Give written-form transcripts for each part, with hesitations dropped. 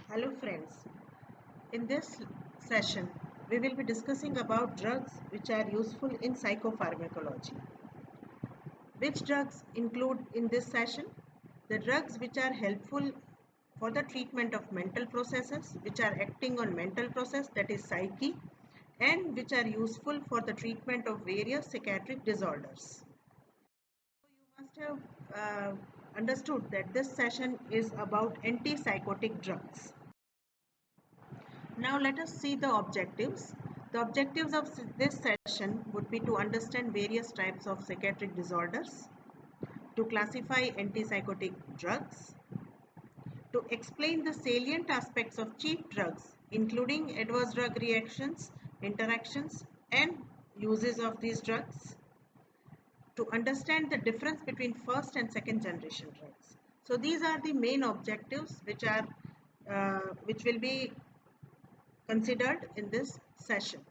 Hello friends, in this session we will be discussing about drugs which are useful in psychopharmacology. Which drugs include in this session? The drugs which are helpful for the treatment of mental processes, which are acting on mental process, that is psyche, and which are useful for the treatment of various psychiatric disorders. You must have understood that this session is about antipsychotic drugs. Now let us see the objectives. The objectives of this session would be to understand various types of psychiatric disorders, to classify antipsychotic drugs, to explain the salient aspects of cheap drugs, including adverse drug reactions, interactions, and uses of these drugs, to understand the difference between first and second generation drugs. So these are the main objectives which will be considered in this session.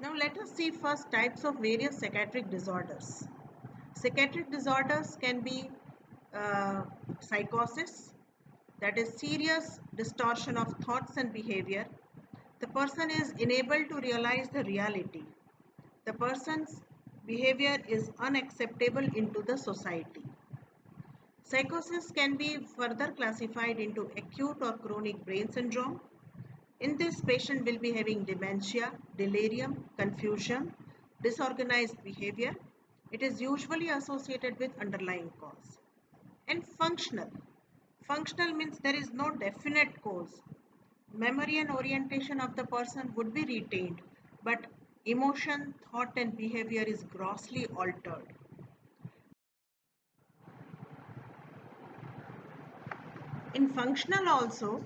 Now let us see first types of various psychiatric disorders. Psychiatric disorders can be psychosis, that is serious distortion of thoughts and behavior. The person is unable to realize the reality. The person's behavior is unacceptable into the society. Psychosis can be further classified into acute or chronic brain syndrome. In this, patient will be having dementia, delirium, confusion, disorganized behavior. It is usually associated with underlying cause. And functional. Functional means there is no definite cause. Memory and orientation of the person would be retained, but emotion, thought and behavior is grossly altered. In functional also,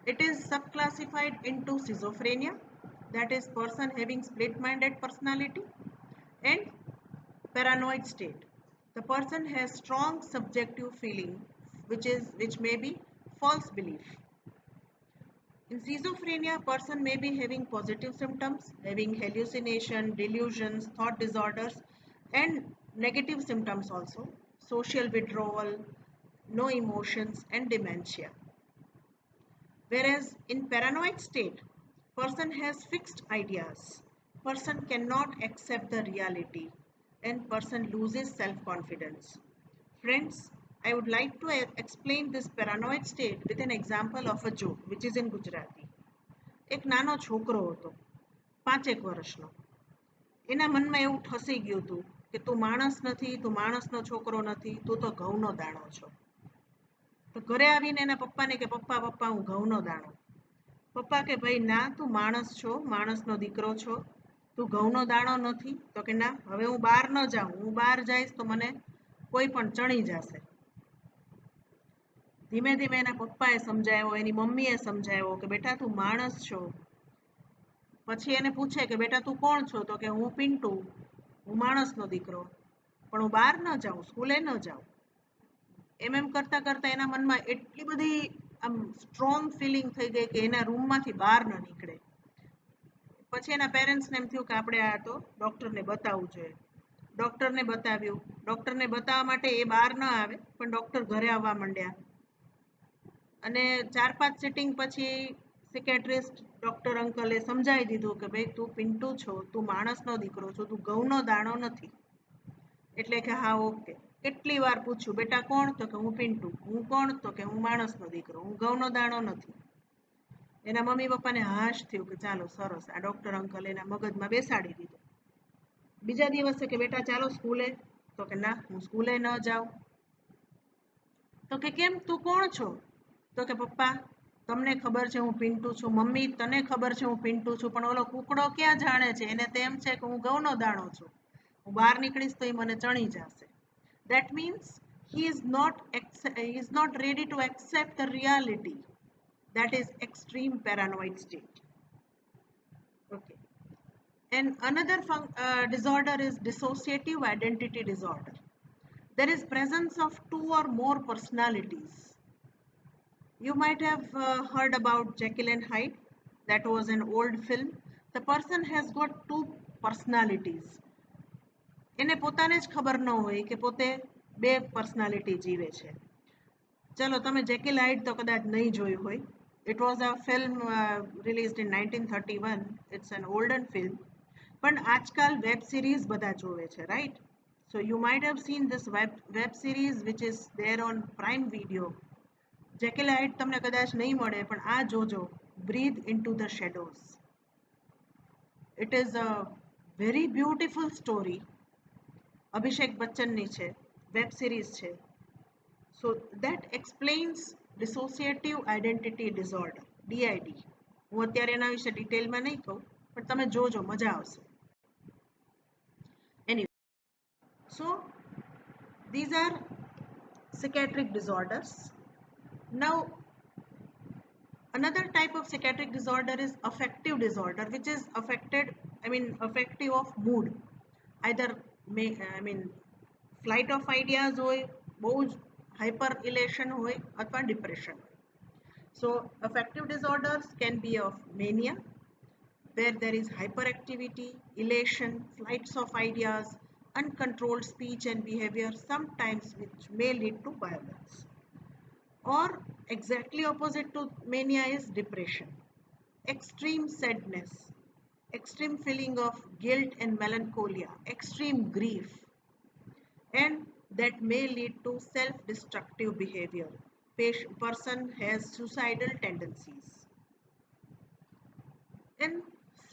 it is subclassified into schizophrenia, that is person having split-minded personality, and paranoid state. The person has strong subjective feeling which may be false belief. In schizophrenia, person may be having positive symptoms, having hallucination, delusions, thought disorders, and negative symptoms also, social withdrawal, no emotions, and dementia. Whereas in paranoid state, person has fixed ideas, person cannot accept the reality, and person loses self-confidence. Friends, I would like to explain this paranoid state with an example of a joke which is in Gujarati. એક નાનો છોકરો હતો 5 વર્ષનો. એના મનમાં એવું ઠસી ગયું હતું કે તું માણસ નથી, તું માણસનો છોકરો નથી, તું તો ઘઉંનો દાણો છો. તો ઘરે આવીને એના પપ્પાને કે પપ્પા પપ્પા હું ઘઉંનો દાણો. પપ્પા કે ભાઈ ના, તું માણસ છો, માણસનો દીકરો છો, તું ઘઉંનો દાણો નથી. તો કે ના, હવે હું બહાર ન જાઉં, હું બહાર જઈશ તો મને કોઈ પણ ચણી જશે. ધીમે ધીમે એના પપ્પાએ સમજાવ્યો, એની મમ્મીએ સમજાવ્યો કે બેટા તું માણસ છો. પછી એને પૂછે કે બેટા તું કોણ છો? તો કે હું પિન્ટુ, હું માણસનો દીકરો, પણ હું બહાર ન જાઉં, સ્કૂલે ન જાઉં. એમ કરતા કરતા એના મનમાં એટલી બધી આમ સ્ટ્રોંગ ફિલિંગ થઈ ગઈ કે એના રૂમમાંથી બહાર ન નીકળે. પછી એના પેરેન્ટ્સને એમ થયું કે આપણે આ તો ડૉક્ટરને બતાવવું જોઈએ. ડૉક્ટરને બતાવ્યું. ડૉક્ટરને બતાવવા માટે એ બહાર ન આવે, પણ ડૉક્ટર ઘરે આવવા માંડ્યા. અને 4-5 સિટિંગ પછી સિકેટ્રિસ્ટ ડૉક્ટર અંકલે સમજાવી દીધું કે ભાઈ તું પિન્ટુ છો, તું માણસનો દીકરો છો, તું ઘઉંનો દાણો નથી. એટલે કે હા ઓકે. કેટલી વાર પૂછ્યું બેટા કોણ? તો કે હું પિન્ટુ. હું કોણ? તો કે હું માણસનો દીકરો, હું ઘઉંનો દાણો નથી. એના મમ્મી પપ્પાને હાશ થયું કે ચાલો સરસ, આ ડૉક્ટર અંકલ એના મગજમાં બેસાડી દીધું. બીજા દિવસે કે બેટા ચાલો સ્કૂલે. તો કે ના, હું સ્કૂલે ન જાઉં. તો કે કેમ, તું કોણ છો? તો કે પપ્પા તમને ખબર છે હું પિન્ટુ છું, મમ્મી તને ખબર છે હું પિન્ટુ છું, પણ ઓલો કુકડો ક્યાં જાણે છે, એને તેમ છે કે હું ઘઉંનો દાણો છું, હું બહાર નીકળીશ તો એ મને ચણી જશે. That means he is not ready to accept the reality. That is extreme paranoid state. Okay. And another disorder is dissociative identity disorder. There is presence of 2 or more personalities. You might have heard about Jekyll and Hyde. That was an old film. The person has got 2 personalities. એને પોતાને જ ખબર ન હોય કે પોતે 2 personality જીવે છે. ચલો તમે જેકીલ હાઇડ તો કદાચ નહીં જોયું હોય. It was a film released in 1931. It's an olden film. પણ આજકાલ વેબ સિરીઝ બધા જોવે છે, right? So you might have seen this web series which is there on Prime Video. Jekyll Hyde તમને કદાચ નહીં મળે પણ આ જોજો, Breathe into the Shadows. It is a very beautiful story. અભિષેક બચ્ચનની છે, વેબ સિરીઝ છે. So that explains dissociative identity disorder, DID. હું અત્યારે એના વિશે ડિટેલમાં નહીં કહું, પણ તમે જોજો, મજા આવશે. Anyway, so these are psychiatric disorders. Now, another type of psychiatric disorder is affective disorder, which is affective of mood. Either flight of ideas હોય, બહુ જ hyper elation હોય અથવા depression. So affective disorders can be of mania, where there is hyperactivity, elation, flights of ideas, uncontrolled speech and behavior, sometimes which may lead to violence. Or exactly opposite to mania is depression. Extreme sadness, extreme feeling of guilt and melancholia, extreme grief, and that may lead to self-destructive behavior. Person has suicidal tendencies. And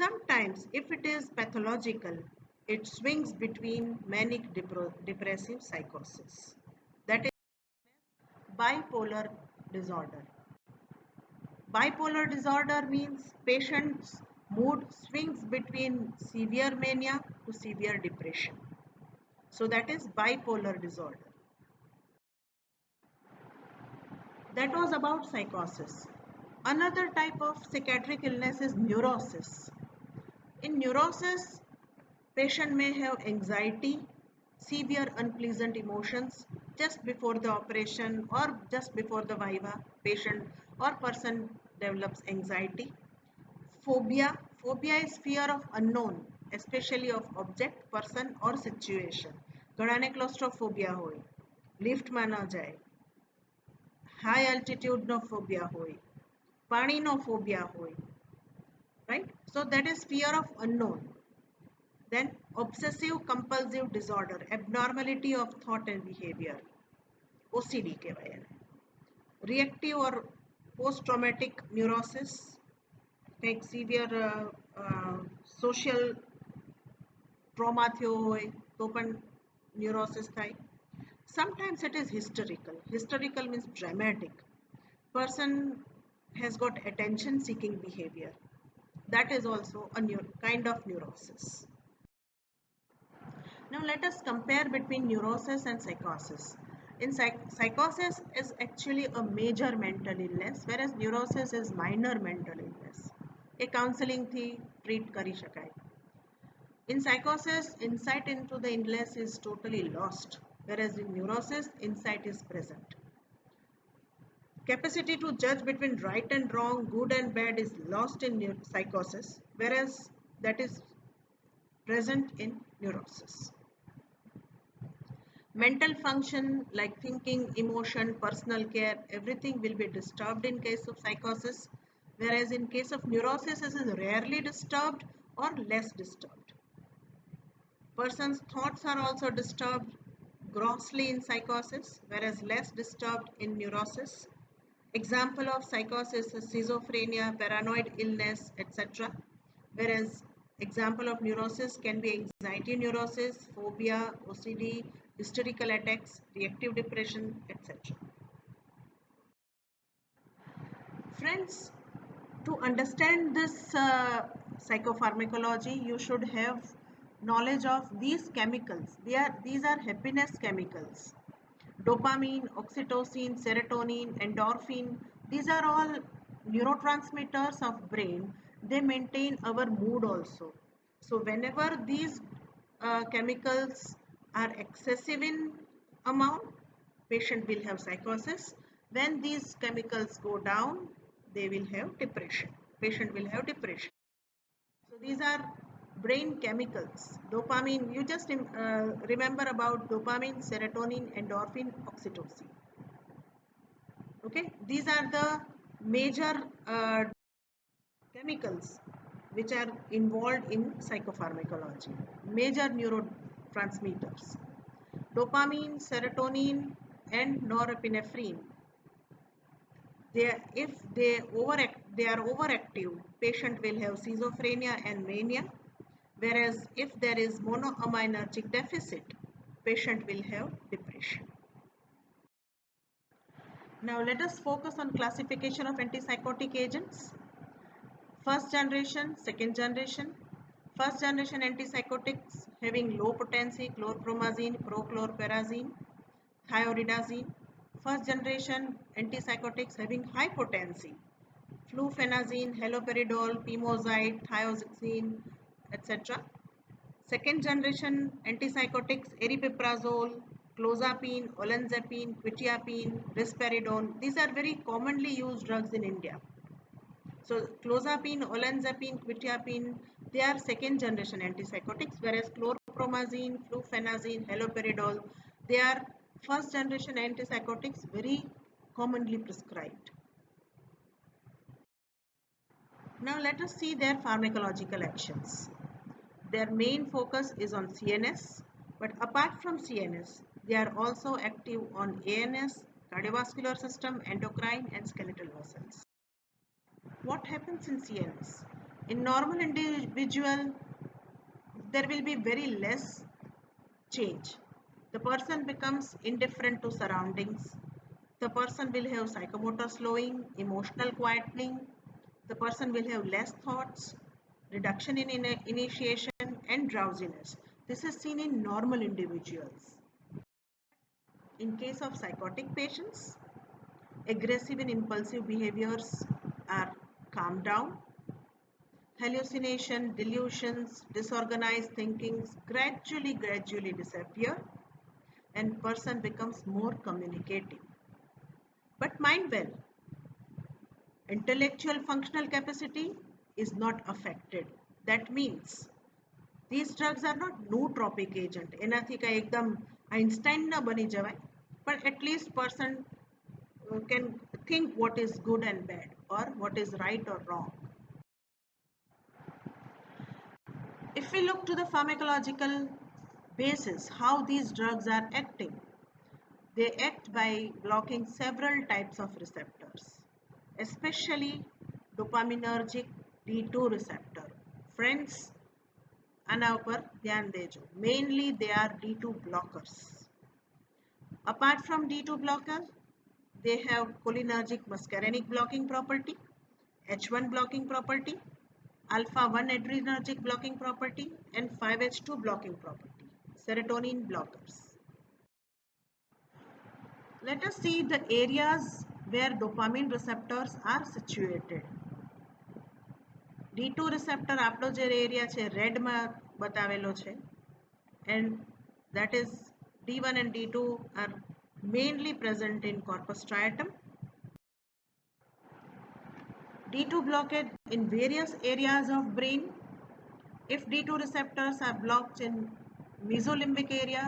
sometimes, if it is pathological, it swings between manic depressive psychosis. That is bipolar disorder. Bipolar disorder means patient's mood swings between severe mania to severe depression. So that is bipolar disorder. That was about psychosis. Another type of psychiatric illness is neurosis. In neurosis, patient may have anxiety, severe unpleasant emotions just before the operation or just before the viva. Patient or person develops anxiety. Phobia. Phobia is fear of unknown, especially of object, person or situation. ઘણાને ક્લોસ્ટ્રોફોબિયા હોય, લિફ્ટમાં ન જાય. High એલ્ટિટ્યુડનો phobia હોય, પાણીનો phobia હોય, right? So that is fear of unknown. Then obsessive compulsive disorder, abnormality of thought and behavior, OCD કહેવાય એને. Reactive or post-traumatic neurosis, કંઈક સિવિયર સોશિયલ ટ્રોમા થયો હોય તો પણ ન્યુરોસિસ થાય. Sometimes it is hysterical. Hysterical means dramatic. Person has got attention seeking behavior. That is also a kind of neurosis. Now let us compare between neurosis and psychosis. In psychosis is actually a major mental illness, whereas neurosis is minor mental illness. A counseling thi treat kari shakai. In psychosis, insight into the illness is totally lost, whereas in neurosis, insight is present. Capacity to judge between right and wrong, good and bad is lost in psychosis, whereas that is present in neurosis. Mental function like thinking, emotion, personal care, everything will be disturbed in case of psychosis, whereas in case of neurosis, it is rarely disturbed or less disturbed. Person's thoughts are also disturbed grossly in psychosis, whereas less disturbed in neurosis. Example of psychosis is schizophrenia, paranoid illness, etc. Whereas example of neurosis can be anxiety neurosis, phobia, OCD, hysterical attacks, reactive depression, etc. Friends, to understand this psychopharmacology, you should have knowledge of these chemicals. These are happiness chemicals. Dopamine, oxytocin, serotonin, endorphin, these are all neurotransmitters of brain. They maintain our mood also. So whenever these chemicals are excessive in amount, patient will have psychosis. When these chemicals go down, they will have depression. Patient will have depression. So these are brain chemicals. Dopamine, you just remember about dopamine, serotonin, endorphin, oxytocin. Okay, these are the major chemicals which are involved in psychopharmacology, major neurotransmitters. Dopamine, serotonin, and norepinephrine. If they are overactive, patient will have schizophrenia and mania. Whereas if there is monoaminergic deficit, patient will have depression. Now let us focus on classification of antipsychotic agents. First generation, second generation. First generation antipsychotics having low potency, chlorpromazine, prochlorperazine, thioridazine. First generation antipsychotics having high potency, flufenazine, haloperidol, pimozide, thiazide, etc. Second generation antipsychotics, aripiprazole, clozapine, olanzapine, quetiapine, risperidone. These are very commonly used drugs in India. So clozapine, olanzapine, quetiapine, they are second generation antipsychotics, whereas chlorpromazine, flufenazine, haloperidol, they are first generation antipsychotics very commonly prescribed. Now let us see their pharmacological actions. Their main focus is on CNS, but apart from CNS, they are also active on ANS, cardiovascular system, endocrine, and skeletal muscles. What happens in CNS? In normal individual, there will be very less change. The person becomes indifferent to surroundings. The person will have psychomotor slowing, emotional quietening. The person will have less thoughts, reduction in initiation, and drowsiness. This is seen in normal individuals. In case of psychotic patients, aggressive and impulsive behaviors are calmed down. Hallucination, delusions, disorganized thinkings gradually disappear and person becomes more communicative. But mind well, intellectual functional capacity is not affected. That means these drugs are not nootropic agent. એનાથી કાંઈ એકદમ Einstein ન બની જવાય, but at least person can think what is good and bad or what is right or wrong. If we look to the pharmacological basis, how these drugs are acting, they act by blocking several types of receptors, especially dopaminergic D2 receptor. Friends, આના ઉપર ધ્યાન દેજો. Mainly they are D2 blockers. Apart from D2 blocker, they have cholinergic muscarinic blocking property, H1 blocking property, alpha-1 adrenergic blocking property, and 5-HT2 blocking property, serotonin blockers. Let us see the areas where dopamine receptors are situated. D2 receptor આપણો જે area છે રેડમાં બતાવેલો છે, and that is D1 and D2 are mainly present in corpus striatum. D2 blockade in various areas of brain. If D2 receptors are blocked in mesolimbic area,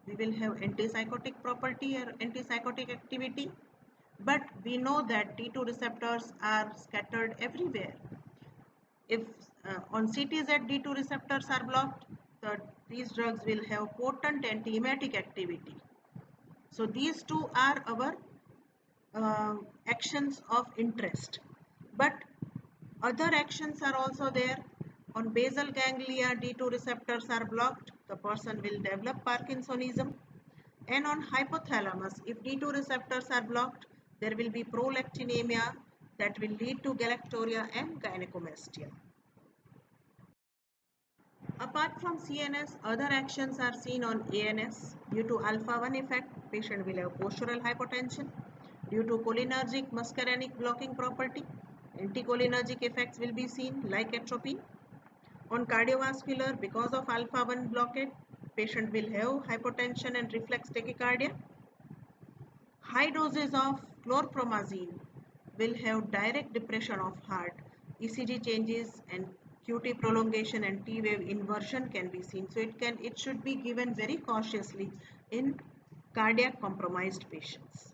we will have antipsychotic property or antipsychotic activity. But we know that D2 receptors are scattered everywhere. If on CTZ D2 receptors are blocked, these drugs will have potent antiemetic activity. So these two are our actions of interest. But other actions are also there. On basal ganglia, D2 receptors are blocked, the person will develop Parkinsonism. And on hypothalamus, if D2 receptors are blocked, there will be prolactinemia that will lead to galactorrhea and gynecomastia. Apart from CNS, other actions are seen on ANS. Due to alpha-1 effect, patient will have postural hypotension. Due to cholinergic muscarinic blocking property, anticholinergic effects will be seen like atropine. On cardiovascular, because of alpha-1 blockade, patient will have hypotension and reflex tachycardia. High doses of chlorpromazine will have direct depression of heart, ECG changes and QT prolongation and T wave inversion can be seen. So it should be given very cautiously in cardiac compromised patients.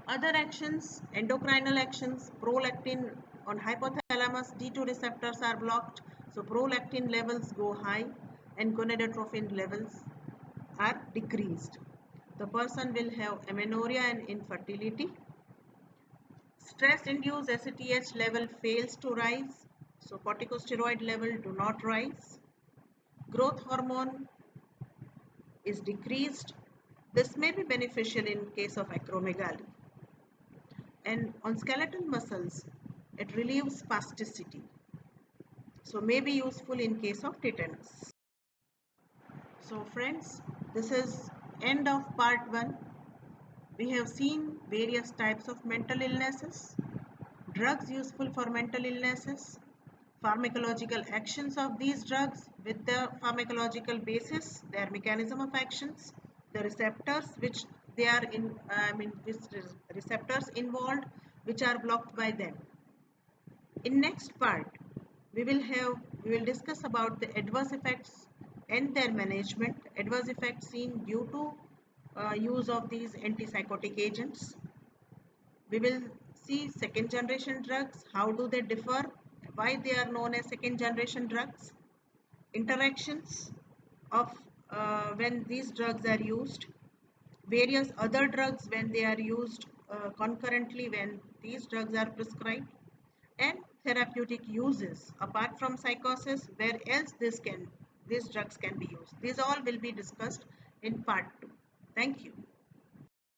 Other actions, endocrinal actions, prolactin on hypothalamus, D2 receptors are blocked, so prolactin levels go high and gonadotrophin levels are decreased. The person will have amenorrhea and infertility. Stress-induced ACTH level fails to rise, so corticosteroid level do not rise. Growth hormone is decreased. This may be beneficial in case of acromegaly. And on skeletal muscles, it relieves spasticity, so may be useful in case of tetanus. So friends, this is end of part 1. We have seen various types of mental illnesses, drugs useful for mental illnesses, pharmacological actions of these drugs with the pharmacological basis, their mechanism of actions, the receptors which they are in, receptors involved which are blocked by them. In next part, we will discuss about the adverse effects and their management, adverse effects seen due to use of these antipsychotic agents. We will see second generation drugs, how do they differ, why they are known as second generation drugs, interactions of when these drugs are used, various other drugs when they are used concurrently when these drugs are prescribed, and therapeutic uses apart from psychosis, where else these drugs can be used. These all will be discussed in part 2. Thank you.